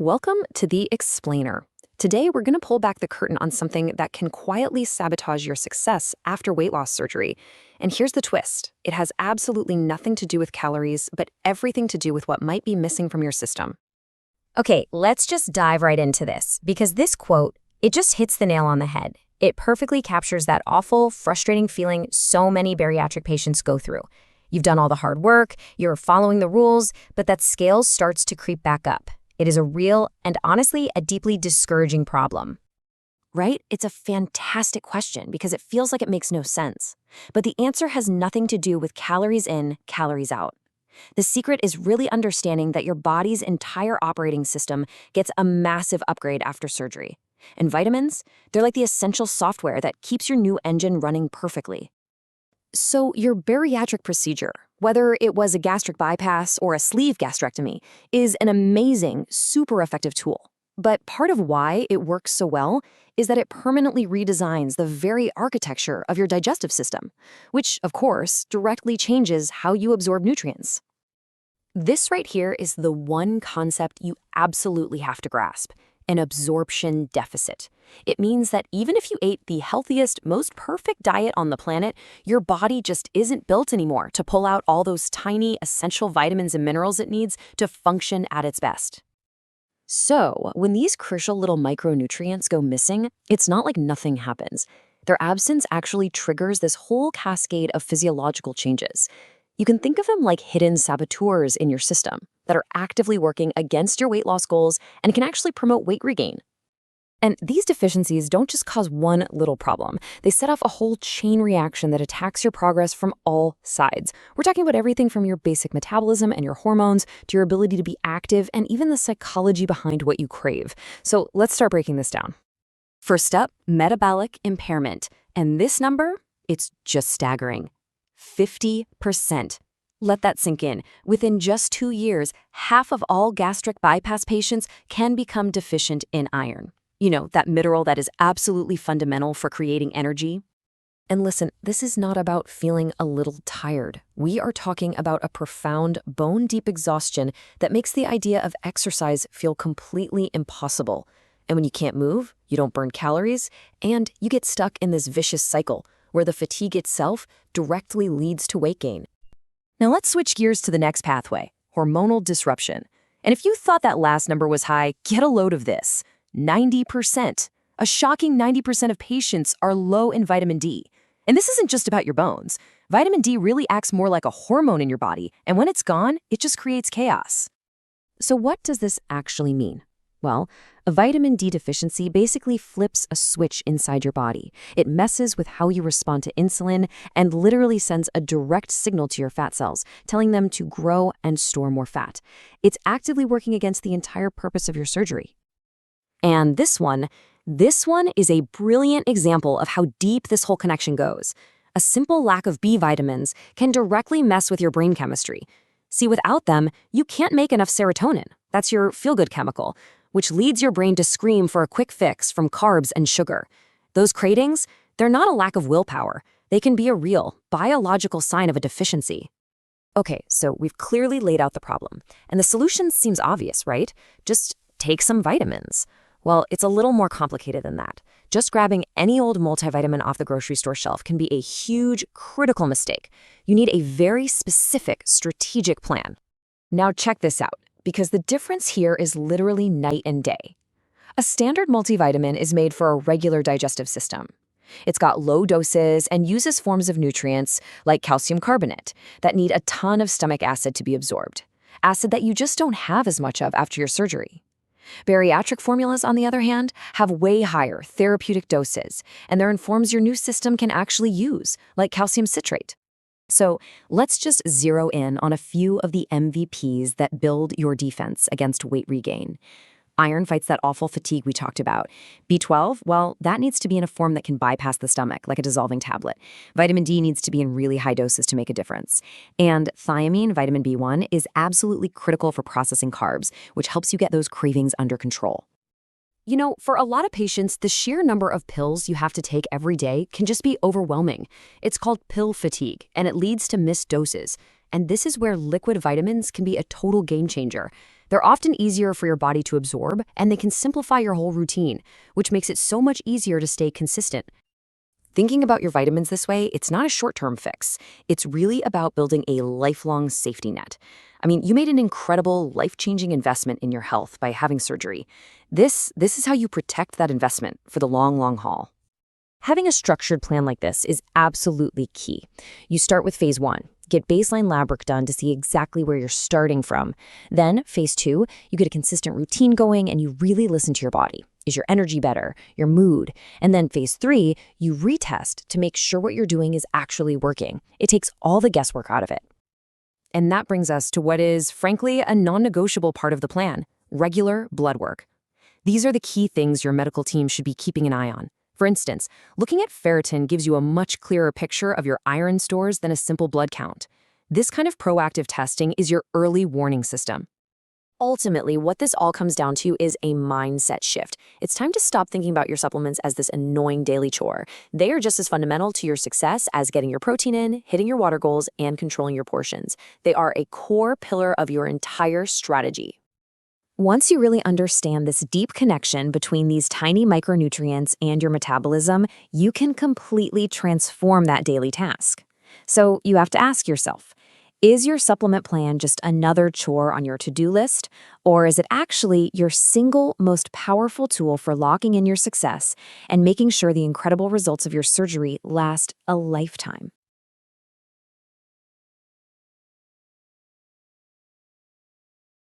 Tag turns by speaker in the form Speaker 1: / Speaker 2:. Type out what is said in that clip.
Speaker 1: Welcome to The Explainer. Today, we're going to pull back the curtain on something that can quietly sabotage your success after weight loss surgery. And here's the twist. It has absolutely nothing to do with calories, but everything to do with what might be missing from your system.
Speaker 2: Okay, let's just dive right into this, because this quote, it just hits the nail on the head. It perfectly captures that awful, frustrating feeling so many bariatric patients go through. You've done all the hard work, you're following the rules, but that scale starts to creep back up. It is a real and honestly a deeply discouraging problem.
Speaker 1: Right? It's a fantastic question because it feels like it makes no sense. But the answer has nothing to do with calories in, calories out. The secret is really understanding that your body's entire operating system gets a massive upgrade after surgery. And vitamins, they're like the essential software that keeps your new engine running perfectly. So your bariatric procedure, whether it was a gastric bypass or a sleeve gastrectomy, is an amazing, super effective tool. But part of why it works so well is that it permanently redesigns the very architecture of your digestive system, which, of course, directly changes how you absorb nutrients. This right here is the one concept you absolutely have to grasp: an absorption deficit. It means that even if you ate the healthiest, most perfect diet on the planet, your body just isn't built anymore to pull out all those tiny, essential vitamins and minerals it needs to function at its best. So, when these crucial little micronutrients go missing, it's not like nothing happens. Their absence actually triggers this whole cascade of physiological changes. You can think of them like hidden saboteurs in your system that are actively working against your weight loss goals and can actually promote weight regain. And these deficiencies don't just cause one little problem. They set off a whole chain reaction that attacks your progress from all sides. We're talking about everything from your basic metabolism and your hormones to your ability to be active and even the psychology behind what you crave. So let's start breaking this down. First up, metabolic impairment. And this number, it's just staggering. 50%. Let that sink in. Within just 2 years, half of all gastric bypass patients can become deficient in iron. You know, that mineral that is absolutely fundamental for creating energy. And listen, this is not about feeling a little tired. We are talking about a profound, bone-deep exhaustion that makes the idea of exercise feel completely impossible. And when you can't move, you don't burn calories, and you get stuck in this vicious cycle where the fatigue itself directly leads to weight gain. Now let's switch gears to the next pathway, hormonal disruption. And if you thought that last number was high, get a load of this. 90%. A shocking 90% of patients are low in vitamin D. And this isn't just about your bones. Vitamin D really acts more like a hormone in your body, and when it's gone, it just creates chaos. So what does this actually mean? Well, a vitamin D deficiency basically flips a switch inside your body. It messes with how you respond to insulin and literally sends a direct signal to your fat cells, telling them to grow and store more fat. It's actively working against the entire purpose of your surgery. And this one is a brilliant example of how deep this whole connection goes. A simple lack of B vitamins can directly mess with your brain chemistry. See, without them, you can't make enough serotonin. That's your feel-good chemical, which leads your brain to scream for a quick fix from carbs and sugar. Those cravings, they're not a lack of willpower. They can be a real, biological sign of a deficiency. Okay, so we've clearly laid out the problem. And the solution seems obvious, right? Just take some vitamins. Well, it's a little more complicated than that. Just grabbing any old multivitamin off the grocery store shelf can be a huge, critical mistake. You need a very specific, strategic plan. Now check this out, because the difference here is literally night and day. A standard multivitamin is made for a regular digestive system. It's got low doses and uses forms of nutrients like calcium carbonate that need a ton of stomach acid to be absorbed, acid that you just don't have as much of after your surgery. Bariatric formulas, on the other hand, have way higher therapeutic doses, and they're in forms your new system can actually use, like calcium citrate. So let's just zero in on a few of the MVPs that build your defense against weight regain. Iron fights that awful fatigue we talked about. B12, well, that needs to be in a form that can bypass the stomach, like a dissolving tablet. Vitamin D needs to be in really high doses to make a difference. And thiamine, vitamin B1, is absolutely critical for processing carbs, which helps you get those cravings under control. You know, for a lot of patients, the sheer number of pills you have to take every day can just be overwhelming. It's called pill fatigue, and it leads to missed doses. And this is where liquid vitamins can be a total game changer. They're often easier for your body to absorb, and they can simplify your whole routine, which makes it so much easier to stay consistent. Thinking about your vitamins this way, it's not a short-term fix. It's really about building a lifelong safety net. I mean, you made an incredible, life-changing investment in your health by having surgery. This is how you protect that investment for the long, long haul.
Speaker 2: Having a structured plan like this is absolutely key. You start with phase 1. Get baseline lab work done to see exactly where you're starting from. Then, phase 2, you get a consistent routine going and you really listen to your body. Is your energy better? Your mood? And then phase 3, you retest to make sure what you're doing is actually working. It takes all the guesswork out of it.
Speaker 1: And that brings us to what is, frankly, a non-negotiable part of the plan: regular blood work. These are the key things your medical team should be keeping an eye on. For instance, looking at ferritin gives you a much clearer picture of your iron stores than a simple blood count. This kind of proactive testing is your early warning system. Ultimately, what this all comes down to is a mindset shift. It's time to stop thinking about your supplements as this annoying daily chore. They are just as fundamental to your success as getting your protein in, hitting your water goals, and controlling your portions. They are a core pillar of your entire strategy.
Speaker 2: Once you really understand this deep connection between these tiny micronutrients and your metabolism, you can completely transform that daily task. So you have to ask yourself, is your supplement plan just another chore on your to-do list? Or is it actually your single most powerful tool for locking in your success and making sure the incredible results of your surgery last a lifetime?